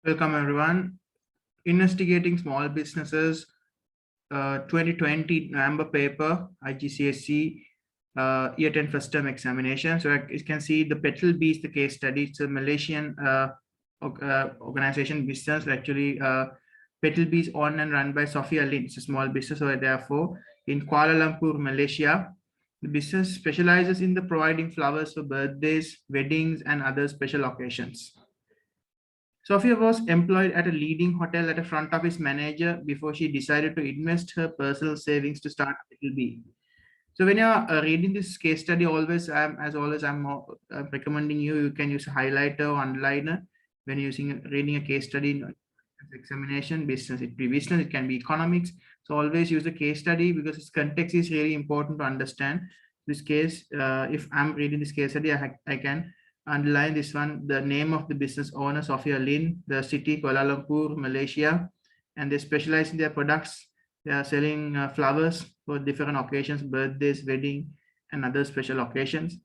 Welcome everyone. Investigating small businesses, 2020 November paper, IGCSE year 10 first term examination. So you can see the Petalbees, the case study. It's a Malaysian organization business. Actually, Petalbees owned and run by Sophia Lang. It's a small business. So therefore, in Kuala Lumpur, Malaysia, the business specializes in the providing flowers for birthdays, weddings, and other special occasions. Sophia was employed at a leading hotel as a front office manager before she decided to invest her personal savings to start Petalbees. So when you're reading this case study, I'm recommending you can use a highlighter or underliner when reading a case study in examination. Business, it be business, it can be economics. So always use the case study because its context is really important to understand. This case, if I'm reading this case study, I can underline this one, the name of the business owner, Sophia Lin, the city, Kuala Lumpur, Malaysia, and they specialize in their products. They are selling flowers for different occasions, birthdays, wedding, and other special occasions.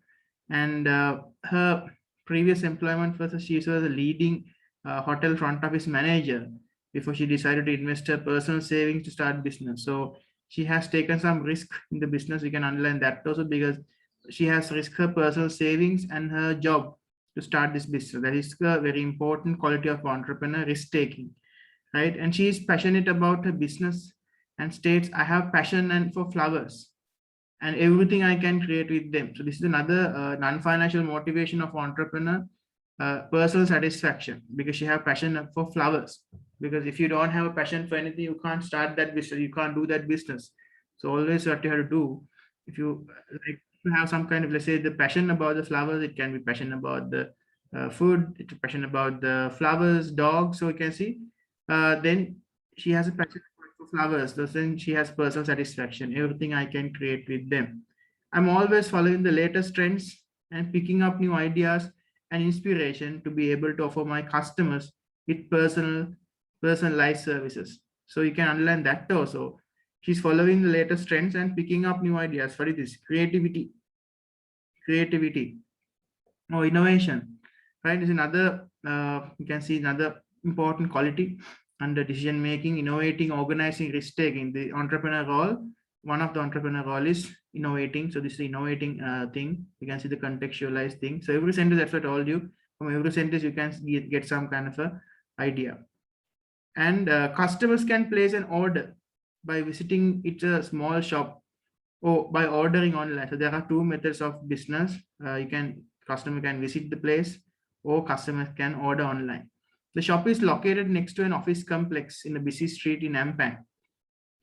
And her previous employment was she was a leading hotel front office manager before she decided to invest her personal savings to start business. So she has taken some risk in the business. You can underline that also because she has risked her personal savings and her job to start this business. That is a very important quality of entrepreneur, risk taking, right? And she is passionate about her business and states, I have passion and for flowers and everything I can create with them. So this is another non-financial motivation of entrepreneur, personal satisfaction, because she have passion for flowers. Because if you don't have a passion for anything, you can't start that business, you can't do that business. So always what you have to do, if you like to have some kind of, let's say, the passion about the flowers, it can be passion about the food, it's passion about the flowers, dogs. So you can see, then she has a passion for flowers. So then she has personal satisfaction. Everything I can create with them. I'm always following the latest trends and picking up new ideas and inspiration to be able to offer my customers with personalized services. So you can underline that also. She's following the latest trends and picking up new ideas. What is this? Creativity or innovation, right? Is another, you can see another important quality under decision making, innovating, organizing, risk taking. The entrepreneur role, one of the entrepreneur role is innovating. So this is the innovating thing. You can see the contextualized thing. So every sentence, that's what I told you. From every sentence, you can get some kind of a idea. And customers can place an order by visiting it's a small shop or by ordering online. So there are two methods of business. Customer can visit the place or customers can order online. The shop is located next to an office complex in a busy street in Ampang,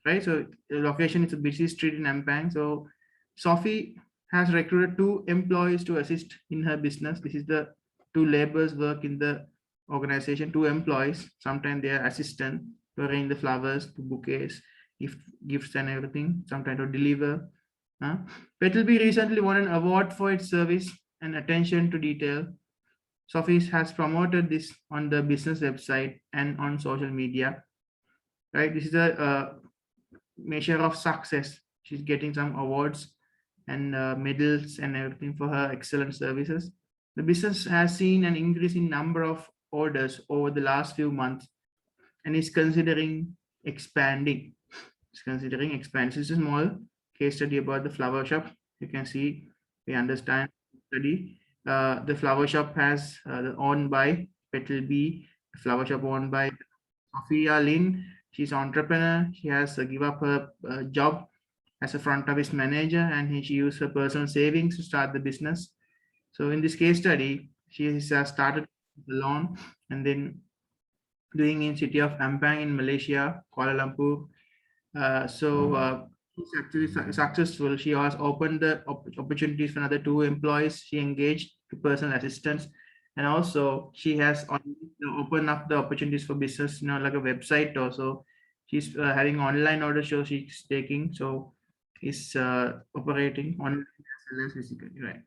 right? So the location is a busy street in Ampang. So Sophie has recruited 2 employees to assist in her business. This is the 2 laborers work in the organization, 2 employees. Sometimes they are assistant to arrange the flowers, to bouquets, gifts and everything, sometimes to deliver. Petalbee recently won an award for its service and attention to detail. Sophie has promoted this on the business website and on social media, right? This is a measure of success. She's getting some awards and medals and everything for her excellent services. The business has seen an increase in number of orders over the last few months and is considering expanding. It's considering expansion. This is a small case study about the flower shop. You can see, we understand study. The flower shop has owned by Petalbee, flower shop owned by Sophia Lin. She's an entrepreneur. She has give up her job as a front office manager and she used her personal savings to start the business. So in this case study, she has started the loan and then doing in city of Ampang in Malaysia, Kuala Lumpur. She's actually successful. She has opened the opportunities for another 2 employees. She engaged to personal assistants, and also she has opened up the opportunities for business. Like a website. Also, she's having online order show she's taking. So is operating online as well as physically. Right.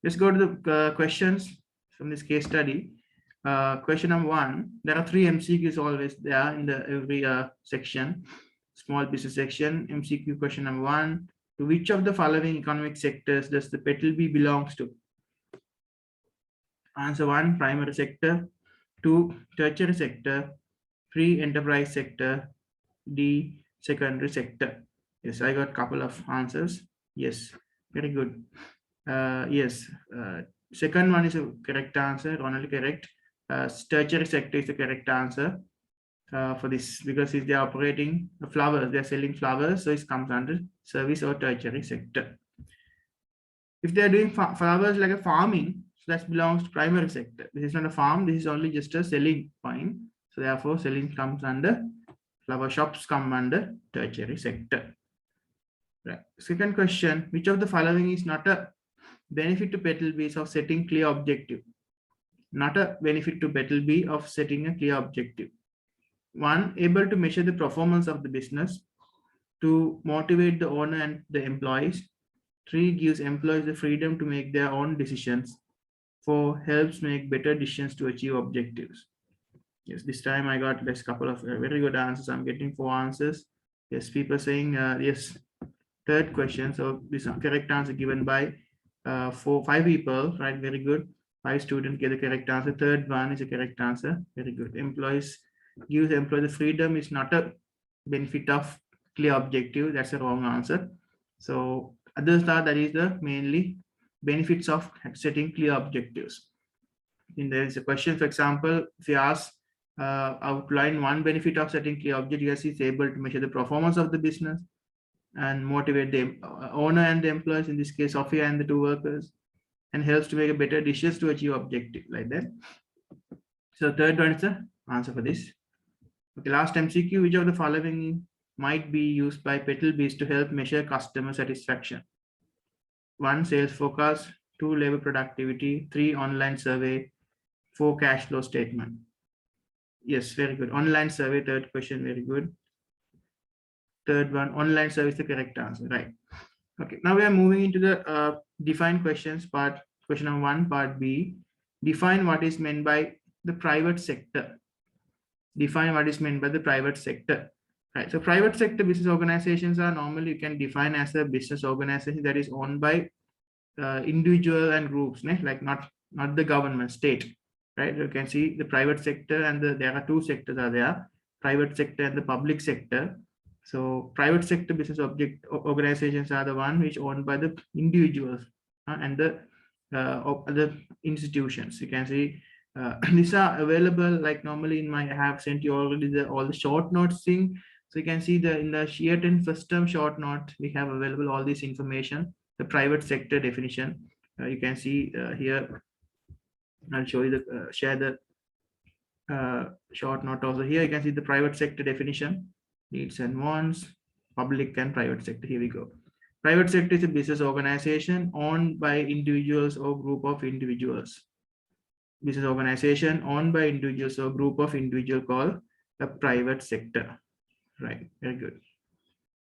Let's go to the questions from this case study. Question number 1. There are 3 MCQs always there in the every section. Small business section. MCQ question number 1. To which of the following economic sectors does the Petalbee belongs to? Answer 1, primary sector. 2. Tertiary sector. 3. Enterprise sector. D. Secondary sector. Yes, I got a couple of answers. Yes, very good. Yes, second one is a correct answer, only correct. Tertiary sector is the correct answer for this, because if they are operating flowers, they are selling flowers, so it comes under service or tertiary sector. If they are doing flowers like a farming, so that belongs to primary sector. This is not a farm, this is only just a selling point. So therefore, selling comes under, flower shops come under tertiary sector. Right. Second question, which of the following is not a benefit to Petalbees of setting clear objective? Not a benefit to Petalbee of setting a clear objective. 1. Able to measure the performance of the business. 2. Motivate the owner and the employees. 3. Gives employees the freedom to make their own decisions. 4. Helps make better decisions to achieve objectives. Yes, this time I got a couple of very good answers. I'm getting 4 answers. Yes, people saying yes. Third question. So this correct answer given by 5 people, right? Very good. 5 students get the correct answer. Third one is a correct answer. Very good. Employees, gives employees the freedom is not a benefit of clear objective. That's a wrong answer. So others are, that is the mainly benefits of setting clear objectives. In there is a question, for example, if you ask outline one benefit of setting clear objectives, is able to measure the performance of the business and motivate the owner and the employees, in this case Sophia and the 2 workers, and helps to make a better decisions to achieve objective, like that. So third one is the answer for this. Okay, last MCQ, which of the following might be used by Petalbees to help measure customer satisfaction? 1. Sales forecast. 2. Labor productivity. 3. Online survey. 4. Cash flow statement. Yes, very good. Online survey, third question, very good. Third one, online survey is the correct answer, right? Okay, now we are moving into the define questions part. Question number 1, part B. Define what is meant by the private sector. Define what is meant by the private sector. Right. So private sector business organizations are normally, you can define as a business organization that is owned by individual and groups, like not the government, state. Right. You can see the private sector, and there are 2 sectors are there, private sector and the public sector. So private sector business organizations are the one which owned by the individuals and the other institutions. You can see these are available, like normally in my, I have sent you already all the short notes thing. So you can see in the year 10 first term short note, we have available all this information, the private sector definition. You can see here, I'll show you the share the short note also. Here you can see the private sector definition, needs and wants, public and private sector. Here we go. Private sector is a business organization owned by individuals or group of individuals. Business organization owned by individuals or group of individuals called a private sector. Right, very good.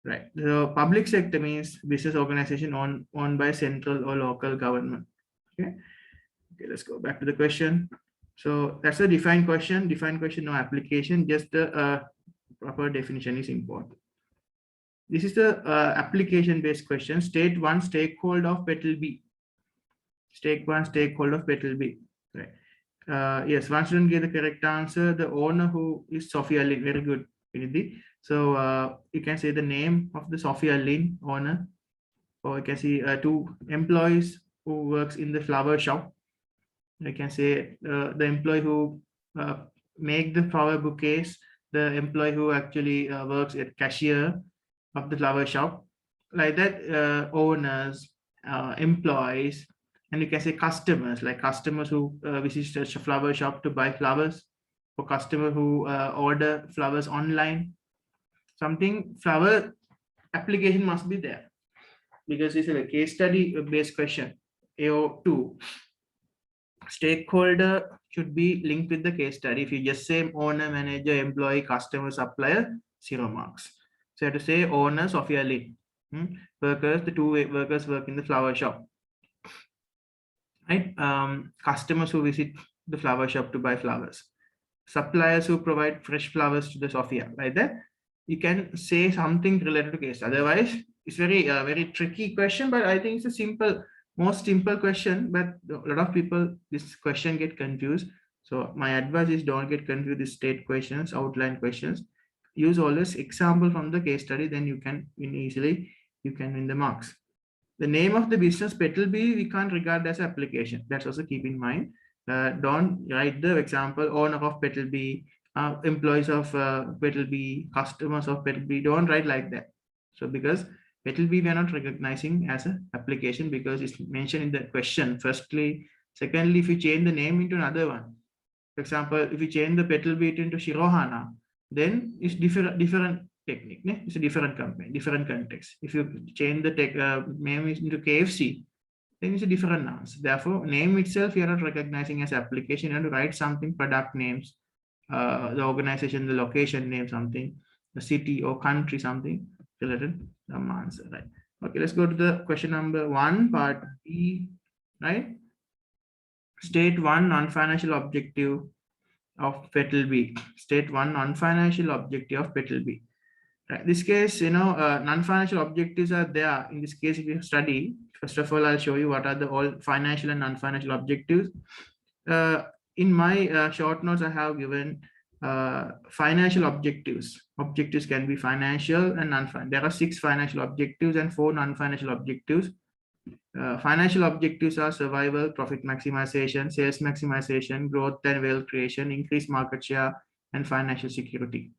Right. The public sector means business organization owned by central or local government. Okay. Okay, let's go back to the question. So that's a defined question. Defined question, no application, just the proper definition is important. This is the application-based question. State 1 stakeholder of Petalbee. State 1 stakeholder of Petalbee. Right. Yes, one student gave the correct answer. The owner, who is Sophia Lang. Very good. So you can say the name of the Sophia Lang owner, or you can see 2 employees who works in the flower shop. You can say the employee who make the flower bouquets, the employee who actually works at cashier of the flower shop, like that. Owners, employees, and you can say customers, like customers who visit a flower shop to buy flowers, or customer who order flowers online. Something flower application must be there, because it's a case study based question. AO2, stakeholder should be linked with the case study. If you just say owner, manager, employee, customer, supplier, 0 marks. So you have to say owner, Sophia Lang. Workers, the 2 workers work in the flower shop. Right. Customers who visit the flower shop to buy flowers. Suppliers who provide fresh flowers to the Sophia. Like that, you can say something related to case. Otherwise, it's very tricky question, but I think it's a most simple question. But a lot of people, this question get confused. So my advice is don't get confused with state questions, outline questions. Use always example from the case study, then you can win easily, you can win the marks. The name of the business Petalbee we can't regard as application. That's also keep in mind. Don't write the example owner of Petalbee, employees of Petalbee, customers of Petalbee. Don't write like that. So because Petalbee we are not recognizing as an application because it's mentioned in the question. Firstly, secondly, if you change the name into another one, for example, if you change the Petalbee into Shirohana, then it's different technique. Ne? It's a different company, different context. If you change the name into KFC, then it's a different answer. Therefore, name itself you are not recognizing as application. You have to write something, product names, the organization, the location name, something, the city or country, something related some answer. Right. Okay, let's go to the question number 1, part B. Right. State 1 non-financial objective of Petalbee. State 1 non-financial objective of Petalbee. Right. This case, non-financial objectives are there. In this case, if you study, first of all, I'll show you what are the all financial and non-financial objectives. In my short notes, I have given financial objectives. Objectives can be financial and non-financial. There are 6 financial objectives and 4 non-financial objectives. Financial objectives are survival, profit maximization, sales maximization, growth and wealth creation, increased market share, and financial security.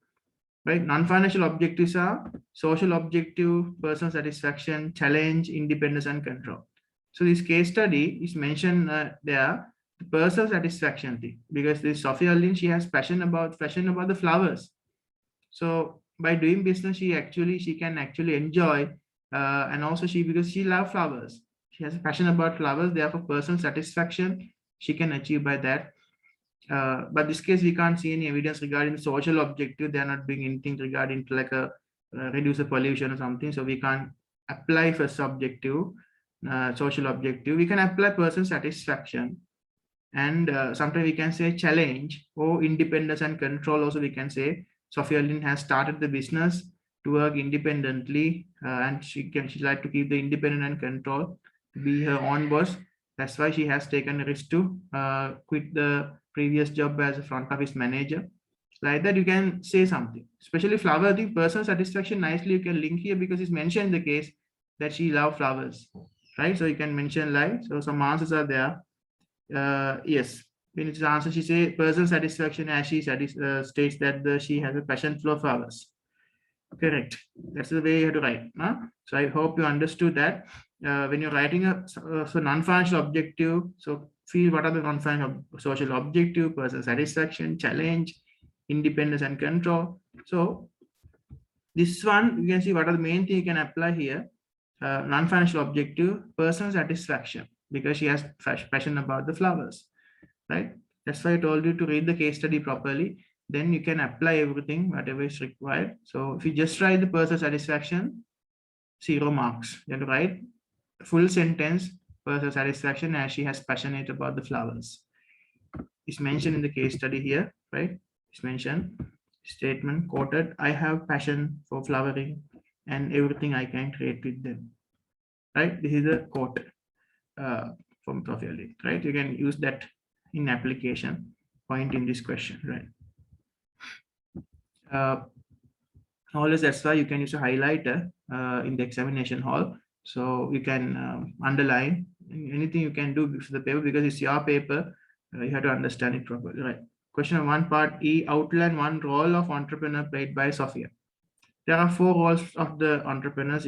Right? Non-financial objectives are social objective, personal satisfaction, challenge, independence, and control. So this case study is mentioned there, the personal satisfaction thing, because this Sophia Lang, she has passion about the flowers. So by doing business, she can actually enjoy, and also because she loves flowers. She has a passion about flowers, therefore personal satisfaction she can achieve by that. But this case, we can't see any evidence regarding the social objective. They are not doing anything regarding to like a reduce the pollution or something. So we can't apply for subjective, social objective. We can apply person satisfaction, and sometimes we can say challenge or independence and control. Also, we can say Sophia Lang has started the business to work independently, and she like to keep the independent and control, be her own boss. That's why she has taken a risk to quit the previous job as a front office manager. Like that, you can say something. Especially flower, the personal satisfaction, nicely you can link here because it's mentioned in the case that she loves flowers, right? So you can mention like, so some answers are there. Yes, in its answer, she say personal satisfaction as she states that she has a passion for flowers. Correct. That's the way you have to write. Huh? So I hope you understood that. When you're writing a non-financial objective, so feel what are the non-financial social objective, personal satisfaction, challenge, independence, and control. So this one, you can see what are the main things you can apply here. Non-financial objective, personal satisfaction, because she has passion about the flowers, right? That's why I told you to read the case study properly. Then you can apply everything, whatever is required. So if you just write the personal satisfaction, 0 marks. You have to write full sentence, personal satisfaction, as she has passionate about the flowers. It's mentioned in the case study here, right? It's mentioned, statement quoted, I have passion for flowering and everything I can create with them, right? This is a quote from Sophia Lang, right? You can use that in application point in this question, right? Always, that's why you can use a highlighter in the examination hall. So you can underline anything you can do with the paper because it's your paper. You have to understand it properly, right? Question 1, part E, outline one role of entrepreneur played by Sophia. There are 4 roles of the entrepreneurs,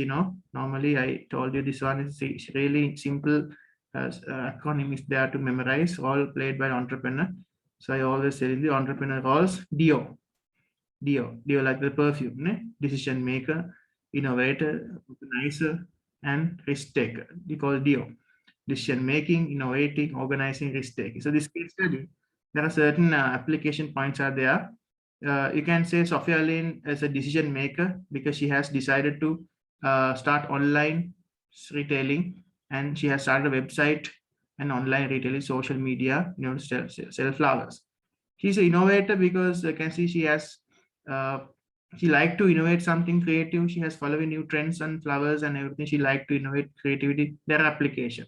normally I told you this one is really simple acronym is there to memorize, all played by entrepreneur. So I always say in the entrepreneur roles, Dio like the perfume, decision maker, innovator, organizer, and risk taker. We call Dio. Decision making, innovating, organizing, risk taking. So this case study, there are certain application points are there. You can say Sophia Lang as a decision maker because she has decided to start online retailing, and she has started a website and online retailing, social media, sell flowers. She's an innovator because you can see she has she liked to innovate something creative. She has following new trends and flowers and everything. She liked to innovate creativity, their application.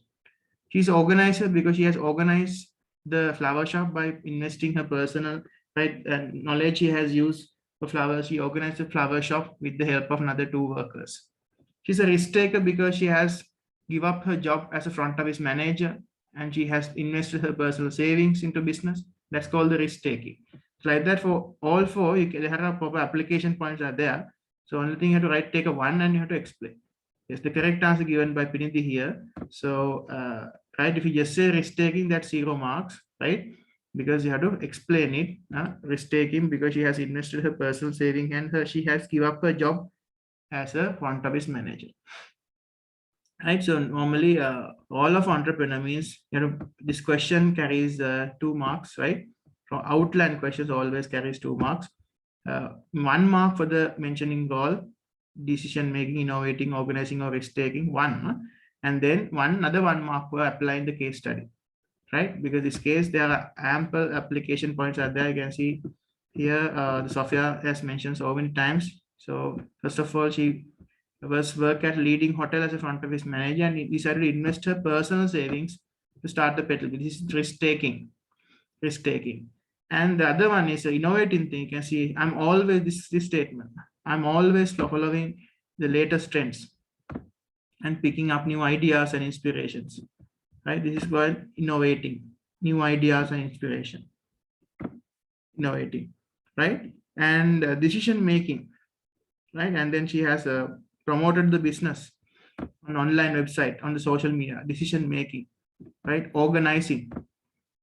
She's an organizer because she has organized the flower shop by investing her personal knowledge she has used for flowers. She organized a flower shop with the help of another 2 workers. She's a risk taker because she has give up her job as a front office manager and she has invested her personal savings into business. That's called the risk taking. So like that for all four, there are proper application points are there. So only thing you have to write, take a one and you have to explain. Yes, the correct answer given by Piniti here. So, right, if you just say risk taking, that's 0 marks, right? Because you have to explain it. Risk taking because she has invested her personal saving and she has give up her job as a front office manager. Right, so normally all of entrepreneur means, this question carries 2 marks, right? From outline questions always carries 2 marks. 1 mark for the mentioning role, decision making, innovating, organizing, or risk taking, 1, and then another 1 mark for applying the case study, right? Because this case there are ample application points are there. You can see here the Sophia has mentioned so many times. So first of all, she was work at leading hotel as a front office manager and decided to invest her personal savings to start the Petalbees. This is risk taking. And the other one is innovating thing. You can see I'm always this statement. I'm always following the latest trends and picking up new ideas and inspirations. Right? This is called innovating, new ideas and inspiration. Innovating, right? And decision making, right? And then she has promoted the business on online website, on the social media, decision making, right? Organizing.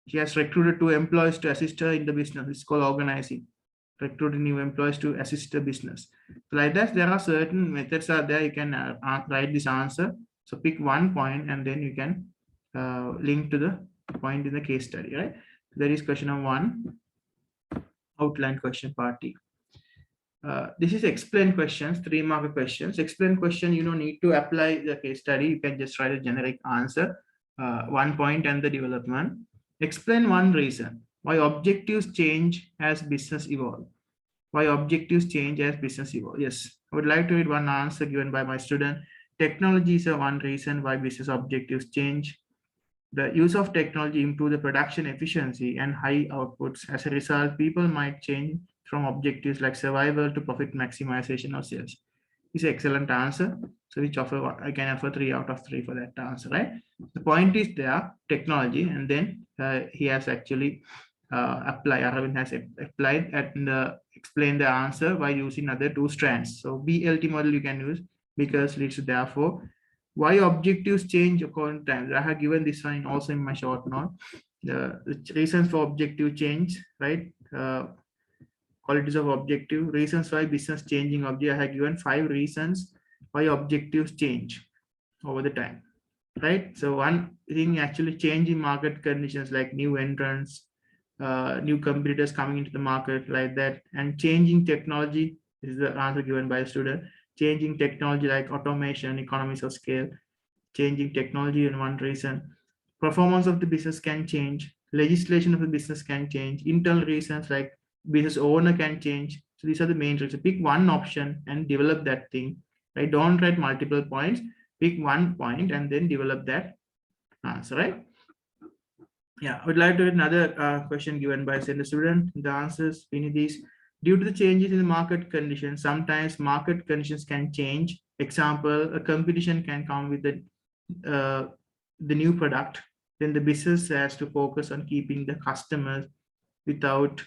She has recruited 2 employees to assist her in the business. It's called organizing. Recruiting new employees to assist the business. So like that, there are certain methods are there. You can write this answer. So pick 1 point and then you can link to the point in the case study, right? That is question number 1, outline question party. This is explain questions, 3-mark questions. Explain question, you don't need to apply the case study. You can just write a generic answer, 1 point and the development. Explain 1 reason why objectives change as business evolve. Why objectives change as business evolve. Yes, I would like to read 1 answer given by my student. Technology is 1 reason why business objectives change. The use of technology improve the production efficiency and high outputs. As a result, people might change from objectives like survival to profit maximization or sales. It's an excellent answer. So which I can offer 3 out of 3 for that answer, right? The point is there, technology, and then he has actually Arvind has applied and explained the answer by using other 2 strands. So BLT model you can use because leads to therefore. Why objectives change according to time. I have given this one also in my short note. The reasons for objective change, right? Qualities of objective, reasons why business changing objective. I have given 5 reasons why objectives change over the time, right? So 1 thing actually changing market conditions like new entrants, new competitors coming into the market like that, and changing technology. This is the answer given by a student. Changing technology like automation, economies of scale, changing technology in 1 reason. Performance of the business can change. Legislation of the business can change. Internal reasons like business owner can change. So these are the main reasons. Pick 1 option and develop that thing. Right? Don't write multiple points. Pick 1 point and then develop that answer. Right? Yeah, I would like to read another question given by a student. The answers beneath these. Due to the changes in the market conditions, sometimes market conditions can change. Example, a competition can come with the new product. Then the business has to focus on keeping the customers without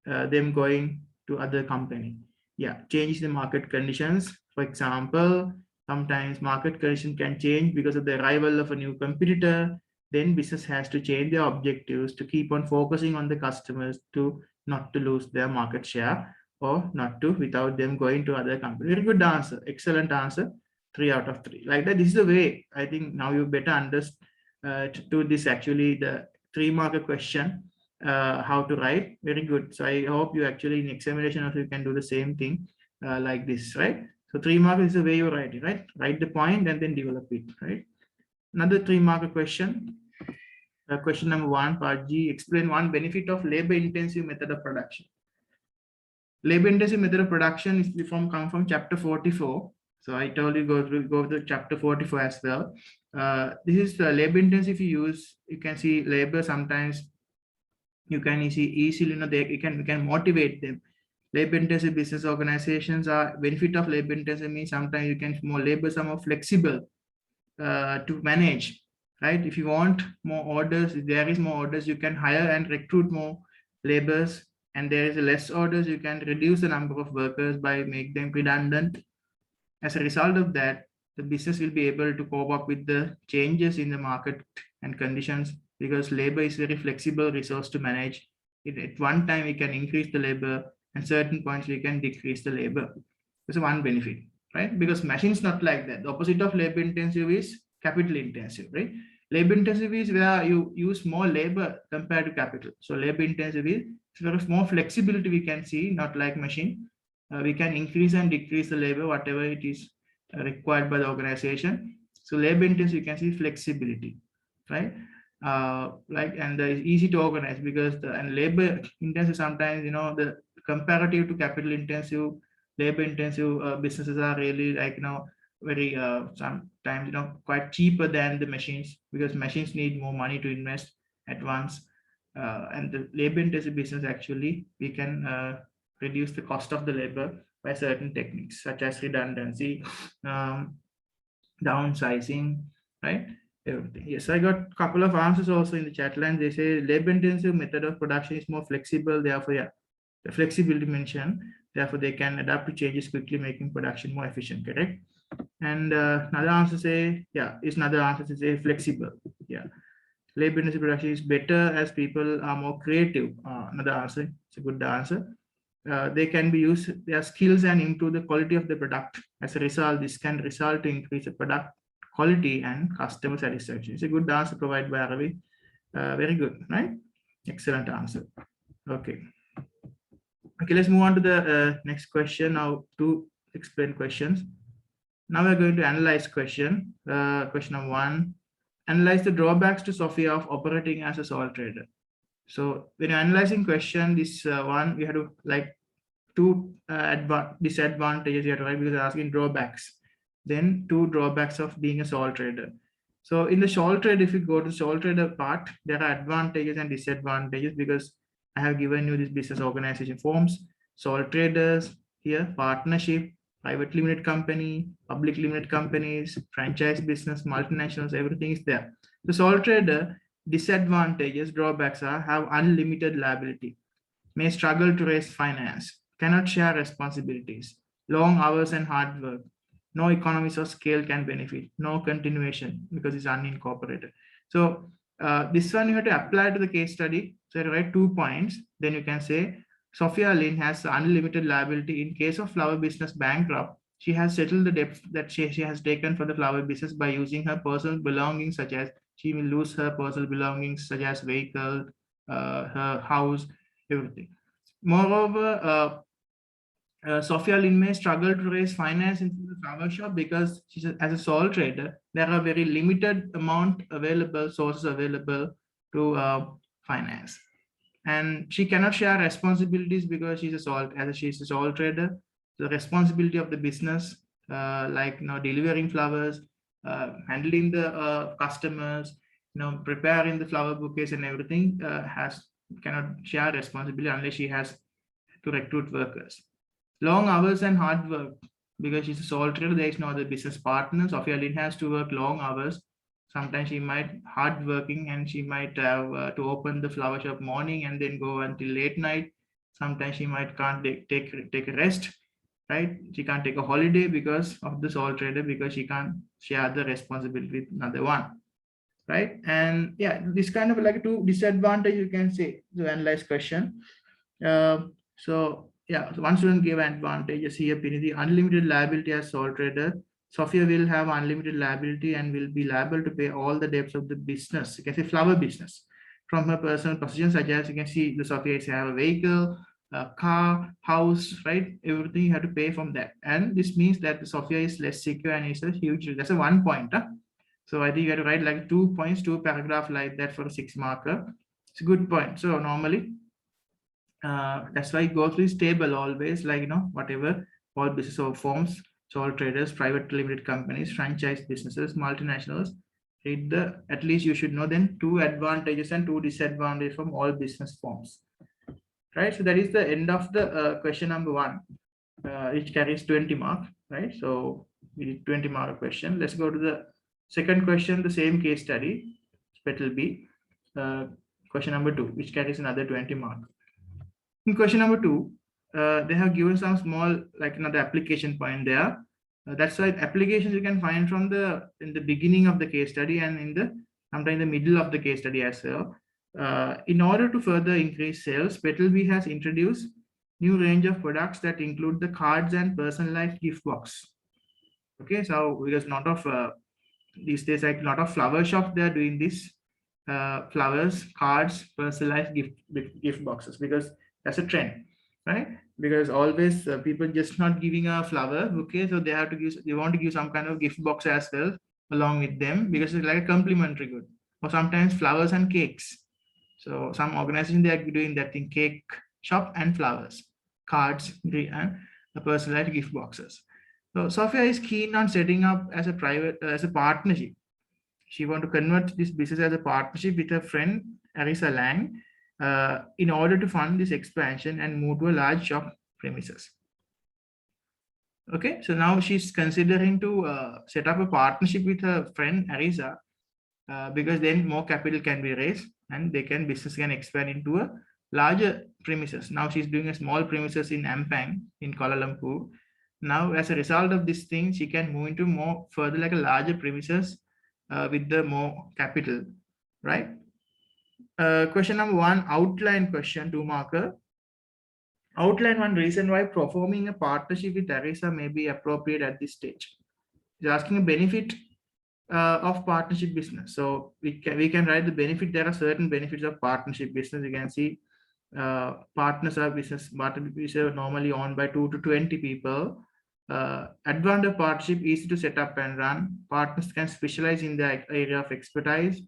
them going to other company. Yeah, change the market conditions. For example, sometimes market condition can change because of the arrival of a new competitor. Then business has to change their objectives to keep on focusing on the customers to not to lose their market share or not to without them going to other company. Very good answer. Excellent answer. 3 out of 3. Like that, this is the way I think now you better understand to this actually the 3-mark question, how to write. Very good. So I hope you actually in examination also you can do the same thing like this, right? So 3 marks is the way you write it, right? Write the point and then develop it, right? Another 3-mark question. Question number 1, part G, explain 1 benefit of labor-intensive method of production. Labor-intensive method of production is come from chapter 44. So I told you go to chapter 44 as well. This is labor-intensive use. You can see labor sometimes You can easily, we can motivate them. Labor intensive business organizations are benefit of labor intensive means sometimes you can more labor, some more flexible to manage, right? If you want more orders, if there is more orders, you can hire and recruit more laborers, and there is less orders, you can reduce the number of workers by make them redundant. As a result of that, the business will be able to cope up with the changes in the market and conditions, because labor is very flexible resource to manage. At one time, we can increase the labor, and certain points we can decrease the labor. That's one benefit, right? Because machines not like that. The opposite of labor intensive is capital intensive, right? Labor intensive is where you use more labor compared to capital. So labor intensive is sort of more flexibility we can see, not like machine. We can increase and decrease the labor, whatever it is required by the organization. So labor intensive, you can see flexibility, right? And it's easy to organize, because and labor intensive sometimes, the comparative to capital intensive, labor intensive businesses are really very sometimes quite cheaper than the machines, because machines need more money to invest at once. And the labor intensive business, actually we can reduce the cost of the labor by certain techniques such as redundancy, downsizing, right? Everything. Yes, I got a couple of answers also in the chat line. They say labor intensive method of production is more flexible, therefore the flexibility mentioned, therefore they can adapt to changes quickly, making production more efficient. Correct. And another answer say flexible. Yeah, labor intensive production is better as people are more creative. Another answer, it's a good answer. They can be used their skills and improve the quality of the product. As a result, this can result to increase the product quality and customer satisfaction. It's a good answer provided by Aravi. Very good, right? Excellent answer. Okay. Okay, let's move on to the next question now. To explain questions. Now we're going to analyze question. Question number 1. Analyze the drawbacks to Sophia of operating as a sole trader. So when you're analyzing question, this one, we have to like two disadvantages here, right? Because they're asking drawbacks. Then 2 drawbacks of being a sole trader. So in the sole trade, if you go to sole trader part, there are advantages and disadvantages, because I have given you this business organization forms, sole traders here, partnership, private limited company, public limited companies, franchise business, multinationals, everything is there. The sole trader disadvantages, drawbacks are have unlimited liability, may struggle to raise finance, cannot share responsibilities, long hours and hard work, no economies of scale can benefit, no continuation because it's unincorporated. So this one you have to apply to the case study. So you write 2 points, then you can say Sophia Lynn has unlimited liability in case of flower business bankrupt. She has settled the debt that she has taken for the flower business by using her personal belongings, such as she will lose her personal belongings such as vehicle, her house, everything. Moreover, Sophia Lynn may struggle to raise finance into the flower shop because she's as a sole trader, there are very limited amount available, sources available to finance. And she cannot share responsibilities because she's a sole trader. The responsibility of the business, like delivering flowers, handling the customers, preparing the flower bouquets and everything, cannot share responsibility unless she has to recruit workers. Long hours and hard work, because she's a sole trader, there is no other business partner. Sophia Lynn has to work long hours. Sometimes she might hard working and she might have to open the flower shop morning and then go until late night. Sometimes she might can't take a rest, right? She can't take a holiday because of the sole trader, because she can't share the responsibility with another one, right? And yeah, this kind of like 2 disadvantage you can say to analyze question. So one student gave advantages here. The unlimited liability as sole trader. Sophia will have unlimited liability and will be liable to pay all the debts of the business. You can say flower business from her personal possessions, such as you can see the Sophia have a vehicle, a car, house, right? Everything you have to pay from that. And this means that the Sophia is less secure and is a huge, that's a 1 point. So I think you have to write like 2 points, 2 paragraph like that for a 6 marker. It's a good point. So normally, that's why I go through this table always, like, whatever, all business or forms, sole traders, private limited companies, franchise businesses, multinationals, read the, at least you should know then 2 advantages and 2 disadvantages from all business forms. Right, so that is the end of the question number 1, which carries 20 marks, right? So we did 20 mark question. Let's go to the second question, the same case study, Petalbees, question number 2, which carries another 20 marks. In question number 2, they have given some small, like another application point there. That's why applications you can find from in the beginning of the case study and in the sometime in the middle of the case study as well. In order to further increase sales, Petalbees has introduced new range of products that include the cards and personalized gift box. Okay, so because not of these days, like a lot of flower shops, they are doing this, flowers, cards, personalized gift boxes, because that's a trend, right? Because always people just not giving a flower bouquet, so they want to give some kind of gift box as well along with them, because it's like a complimentary good, or sometimes flowers and cakes. So some organizations, they are doing that thing, cake shop and flowers, cards, and the personalized gift boxes. So Sophia is keen on setting up as a partnership. She want to convert this business as a partnership with her friend Arissa Lang in order to fund this expansion and move to a large shop premises. Okay, so now she's considering to set up a partnership with her friend Arissa, because then more capital can be raised and business can expand into a larger premises. Now she's doing a small premises in Ampang in Kuala Lumpur. Now, as a result of this thing, she can move into more further like a larger premises with the more capital, right? Question number 1, outline question, 2 marker. Outline one reason why performing a partnership with Arissa may be appropriate at this stage. It's asking a benefit of partnership business. So we can write the benefit. There are certain benefits of partnership business. You can see partners are business are normally owned by 2 to 20 people. Advantage of partnership, easy to set up and run. Partners can specialize in the area of expertise,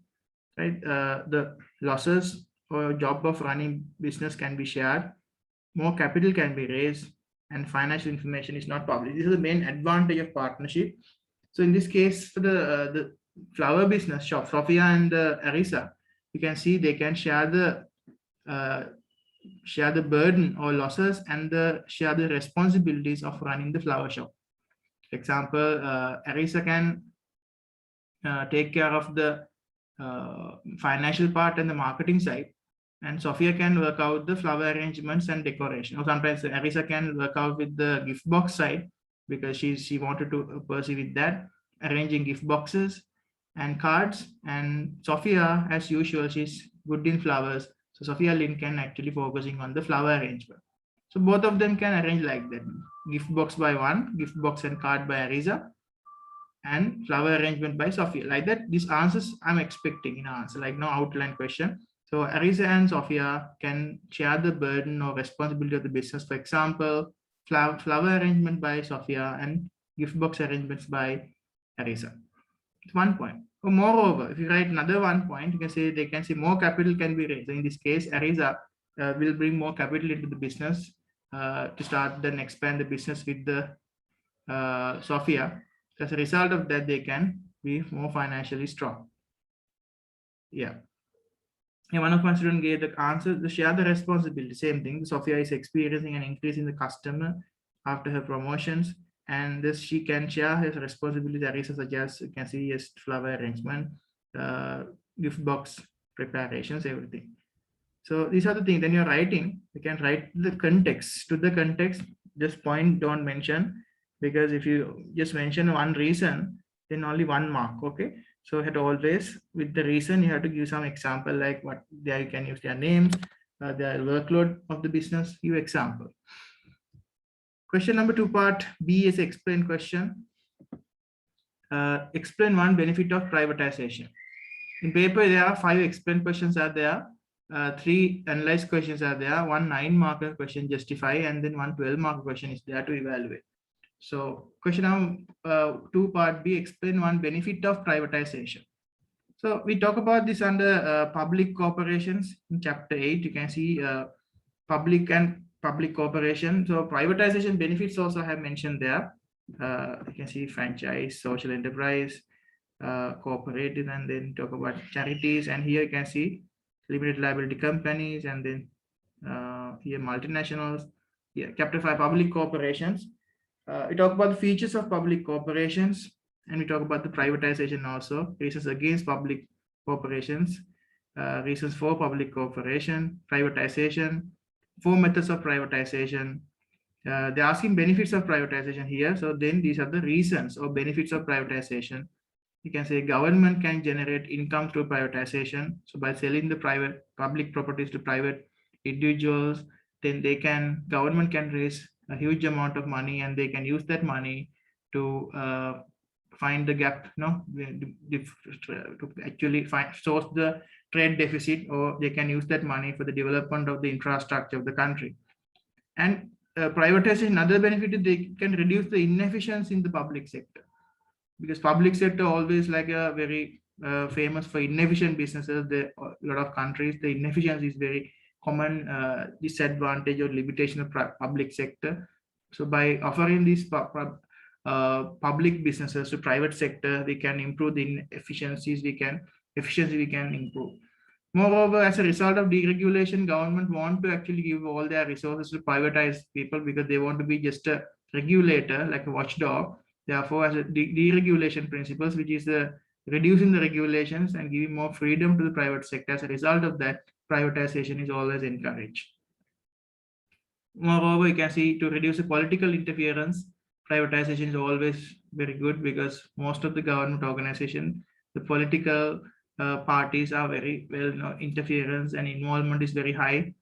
right? The losses or job of running business can be shared. More capital can be raised, and financial information is not public. This is the main advantage of partnership. So in this case, for the flower business shop, Sophia and Arissa, you can see they can share the burden or losses and share the responsibilities of running the flower shop. For example, Arissa can take care of the financial part and the marketing side, and Sophia can work out the flower arrangements and decoration. Or sometimes Arissa can work out with the gift box side, because she wanted to pursue with that, arranging gift boxes and cards. And Sophia, as usual, she's good in flowers, so Sophia Lynn can actually focusing on the flower arrangement. So both of them can arrange like that: gift box by one, gift box and card by Arissa, and flower arrangement by Sophia. Like that, these answers I'm expecting in answer, like no outline question. So Arissa and Sophia can share the burden or responsibility of the business. For example, flower arrangement by Sophia and gift box arrangements by Arissa. It's 1 point. Or moreover, if you write another 1 point, you can say they can say more capital can be raised. So in this case, Arissa will bring more capital into the business to start then expand the business with the Sophia. As a result of that, they can be more financially strong. Yeah. And one of my students gave the answer to share the responsibility. Same thing. Sophia is experiencing an increase in the customer after her promotions, and this she can share his responsibility areas such as you can see as flower arrangement, gift box preparations, everything. So these are the things. Then you're writing, you can write the context. To the context, just point, don't mention, because if you just mention one reason, then only 1 mark. Okay. So you have to always, with the reason, you have to give some example, like what there you can use their names, their workload of the business, give example. Question number 2 part B is explain question. Explain one benefit of privatization. In paper, there are 5 explain questions are there, 3 analyze questions are there, 1 9-marker question justify, and then 1 12-marker question is there to evaluate. So question number 2 part B, explain one benefit of privatization. So we talk about this under public corporations in chapter 8. You can see public and public corporation. So privatization benefits also have mentioned there. You can see franchise, social enterprise, cooperative, and then talk about charities. And here you can see limited liability companies, and then here multinationals. Here, Chapter 5, public corporations. We talk about the features of public corporations, and we talk about the privatization also, reasons against public corporations, reasons for public corporation, privatization, 4 methods of privatization. They're asking benefits of privatization here. So then these are the reasons or benefits of privatization. You can say government can generate income through privatization. So by selling the public properties to private individuals, then government can raise a huge amount of money, and they can use that money to find the gap, to actually source the trade deficit, or they can use that money for the development of the infrastructure of the country. And privatization, another benefit is they can reduce the inefficiency in the public sector, because public sector always like a very famous for inefficient businesses. A lot of countries, the inefficiency is very common disadvantage or limitation of public sector. So by offering these public businesses to private sector, we can improve the efficiency we can improve. Moreover, as a result of deregulation, government want to actually give all their resources to privatize people, because they want to be just a regulator, like a watchdog. Therefore, as a deregulation principles, which is reducing the regulations and giving more freedom to the private sector, as a result of that, privatization is always encouraged. Moreover, you can see to reduce the political interference, privatization is always very good, because most of the government organization, the political parties are very well, interference and involvement is very high,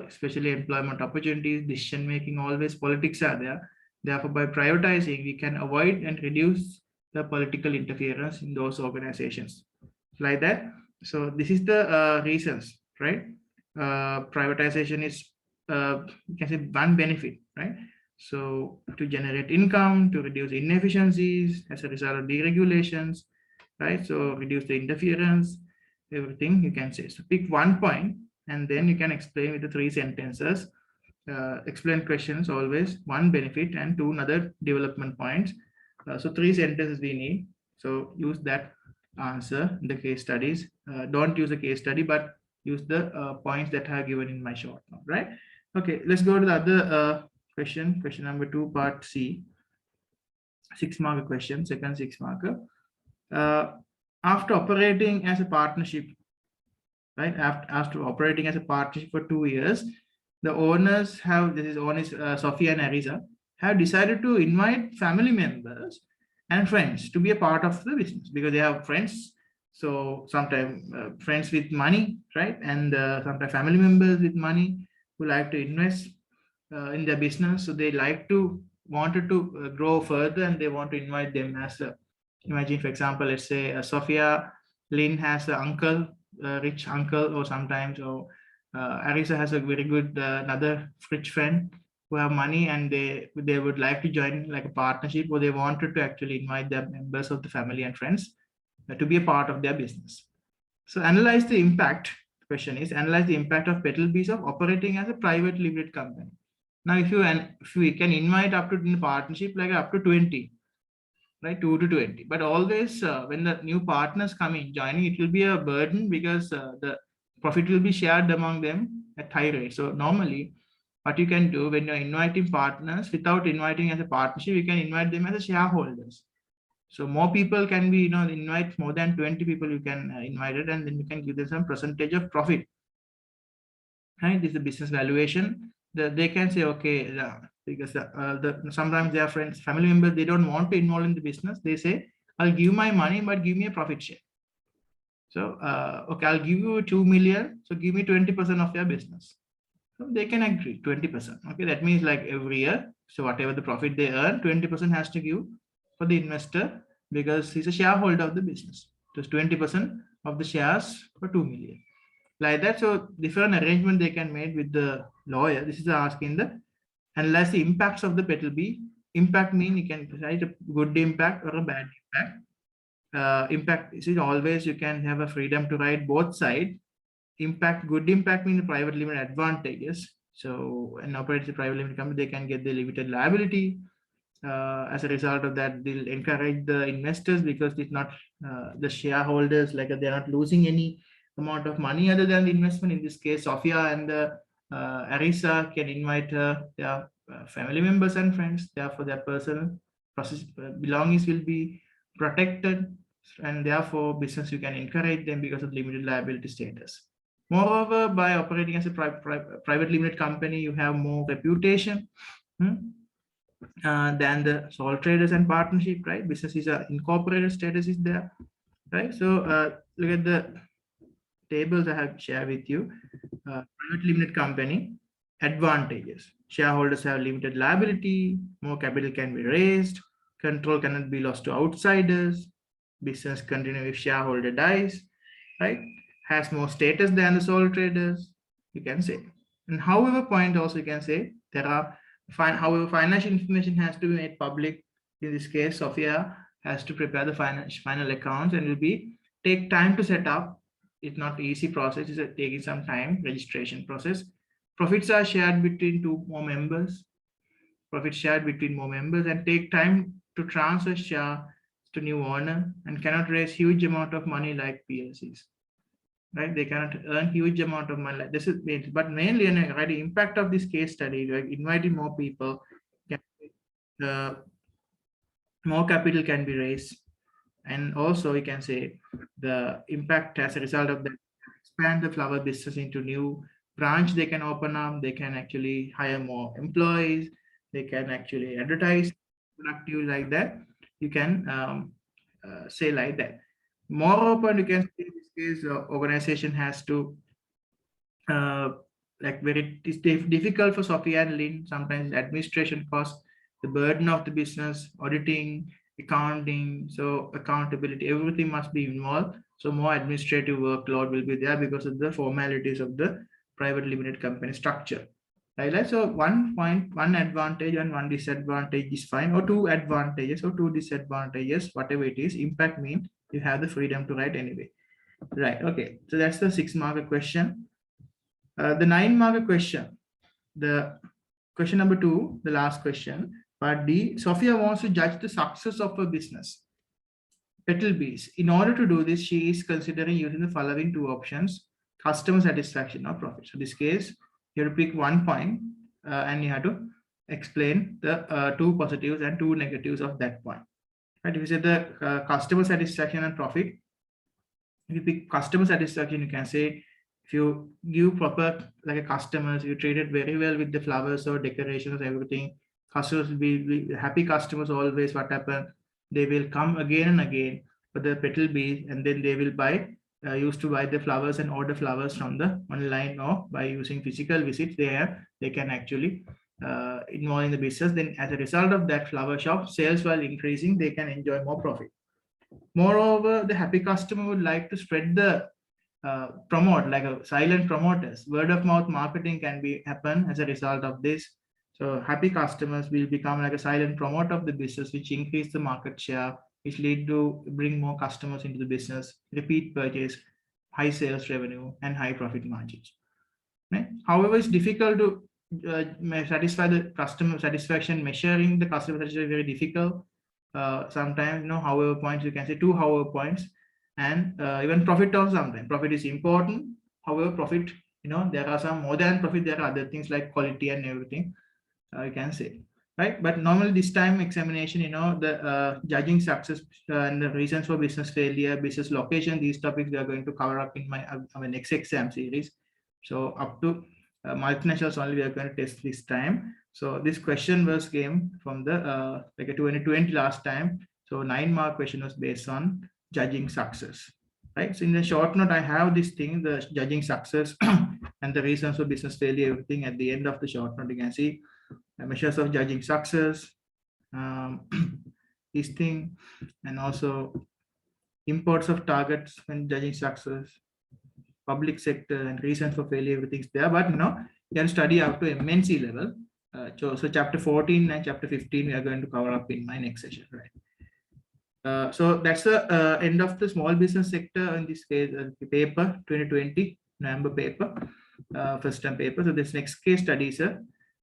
especially employment opportunities, decision making, always politics are there. Therefore, by privatizing, we can avoid and reduce the political interference in those organizations like that. So this is the reasons, right? Privatization is, you can say, one benefit, right? So to generate income, to reduce inefficiencies as a result of deregulations, right? So reduce the interference, everything you can say. So pick one point, and then you can explain with the 3 sentences. Explain questions always, 1 benefit and 2 other development points. So 3 sentences we need. So use that answer in the case studies. Don't use a case study, but use the points that are given in my short note, right? Okay, let's go to the other question number 2, part C. 6-marker question, second 6-marker. After operating as a partnership, right? After operating as a partnership for 2 years, the owners have, this is owners Sophia and Arissa, have decided to invite family members and friends to be a part of the business, because they have friends. So sometimes friends with money, right? And sometimes family members with money who like to invest in their business. So they wanted to grow further, and they want to invite them as a, imagine, for example, let's say Sophia Lynn has an uncle, rich uncle, or sometimes, or Arissa has a very good another rich friend who have money, and they would like to join like a partnership, or they wanted to actually invite their members of the family and friends to be a part of their business. So analyze the impact. The question is, analyze the impact of Petalbees of operating as a private limited company. Now, if we can invite up to, in partnership, like up to 20, right, 2 to 20, but always when the new partners come in joining, it will be a burden, because the profit will be shared among them at high rate. So normally what you can do when you're inviting partners, without inviting as a partnership, you can invite them as a shareholders. So more people can be, invite more than 20 people you can invite it, and then you can give them some percentage of profit. Right? This is the business valuation. They can say, okay, because sometimes their friends, family members, they don't want to involve in the business. They say, I'll give my money, but give me a profit share. So, okay, I'll give you 2 million. So give me 20% of your business. So they can agree 20%. Okay, that means like every year. So whatever the profit they earn, 20% has to give for the investor, because he's a shareholder of the business. So 20% of the shares for 2 million. Like that. So different arrangement they can make with the lawyer. This is asking the analyze the impacts of the Petalbee. Impact mean you can write a good impact or a bad impact. Impact is always you can have a freedom to write both sides. Impact, good impact mean the private limited advantages. So an operator private limited company, they can get the limited liability. As a result of that, they'll encourage the investors because it's not the shareholders, like they're not losing any amount of money other than the investment. In this case, Sophia and Arissa can invite their family members and friends. Therefore, their personal process belongings will be protected, and therefore business you can encourage them because of limited liability status. Moreover, by operating as a private limited company, you have more reputation than the sole traders and partnership, right? Business is a incorporated status is there, right? So look at the tables I have shared with you. Private limited company advantages: shareholders have limited liability, more capital can be raised, control cannot be lost to outsiders, business continue if shareholder dies, right? Has more status than the sole traders, you can say. And however point also you can say there are however financial information has to be made public. In this case, Sophia has to prepare the final accounts and will be take time to set up. It's not easy process, it's taking some time, registration process. Profits are shared between more members and take time to transfer share to new owner and cannot raise huge amount of money like PLCs, right? They cannot earn huge amount of money. Like this is, but mainly right, the impact of this case study, like inviting more people, more capital can be raised, and also you can say the impact as a result of that expand the flower business into new branch they can open up. They can actually hire more employees. They can actually advertise productive like that. You can say like that. Moreover, you can say in this case, organization has to like very difficult for Sophia and Lynn. Sometimes administration costs, the burden of the business, auditing, accounting, so accountability, everything must be involved. So more administrative workload will be there because of the formalities of the private limited company structure. Right? So one advantage and one disadvantage is fine, or two advantages or two disadvantages, whatever it is. Impact means you have the freedom to write anyway. Right. Okay. So that's the 6-mark question. The 9-mark question. The question number 2, the last question. Part D. Sophia wants to judge the success of a business. Petalbees. In order to do this, she is considering using the following 2 options: customer satisfaction or profit. So in this case, you have to pick 1 point and you have to explain the 2 positives and 2 negatives of that point. Right? If you say the customer satisfaction and profit, if you pick customer satisfaction, you can say if you give proper like a customers, you treat it very well with the flowers or decorations, everything. Customers will be happy. Customers always, what happen, they will come again and again for the Petalbees, and then they will buy. Used to buy the flowers and order flowers from the online, or by using physical visits. They can actually involve in the business. Then as a result of that, flower shop sales while increasing, they can enjoy more profit. Moreover, the happy customer would like to spread the promote like a silent promoters. Word of mouth marketing can be happen as a result of this. So happy customers will become like a silent promoter of the business, which increase the market share, which lead to bring more customers into the business, repeat purchase, high sales revenue, and high profit margins. Right? However, it's difficult to satisfy the customer satisfaction. Measuring the customer satisfaction is very difficult. Sometimes, however points, you can say 2 however points, and even profit also sometimes. Profit is important. However, profit, there are some more than profit. There are other things like quality and everything. You can say, right? But normally this time examination, the judging success and the reasons for business failure, business location, these topics we are going to cover up in my next exam series. So up to multinationals only we are going to test this time. So this question was came from the like a 2020 last time. So 9-mark question was based on judging success, right? So in the short note, I have this thing, the judging success and the reasons for business failure, everything at the end of the short note. You can see measures of judging success, this thing, and also imports of targets when judging success, public sector, and reasons for failure, everything's there. But you can study up to MNC level. So chapter 14 and chapter 15 we are going to cover up in my next session, right? So that's the end of the small business sector in this case, paper 2020 November paper, first term paper. So this next case study is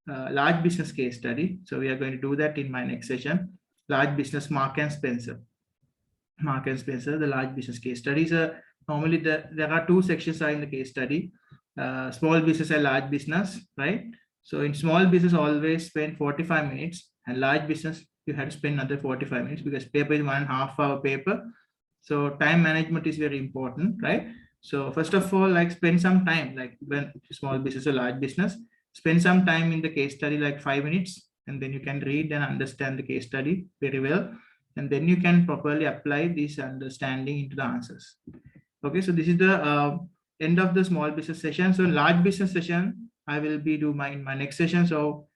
large business case study. So we are going to do that in my next session. Large business, Mark and Spencer. Mark and Spencer, the large business case studies. Normally there are two sections in the case study. Small business and large business, right? So in small business, always spend 45 minutes, and large business, you have to spend another 45 minutes because paper is 1.5 hour paper. So time management is very important, right? So first of all, like spend some time, like when small business or large business, spend some time in the case study, like 5 minutes, and then you can read and understand the case study very well. And then you can properly apply this understanding into the answers. Okay, so this is the end of the small business session. So large business session, I will be in my next session. So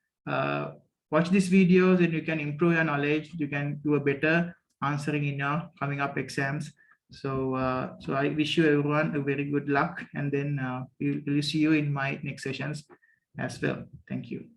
watch these videos and you can improve your knowledge. You can do a better answering in your coming up exams. So so I wish you everyone a very good luck, and then we'll see you in my next sessions as well. Thank you.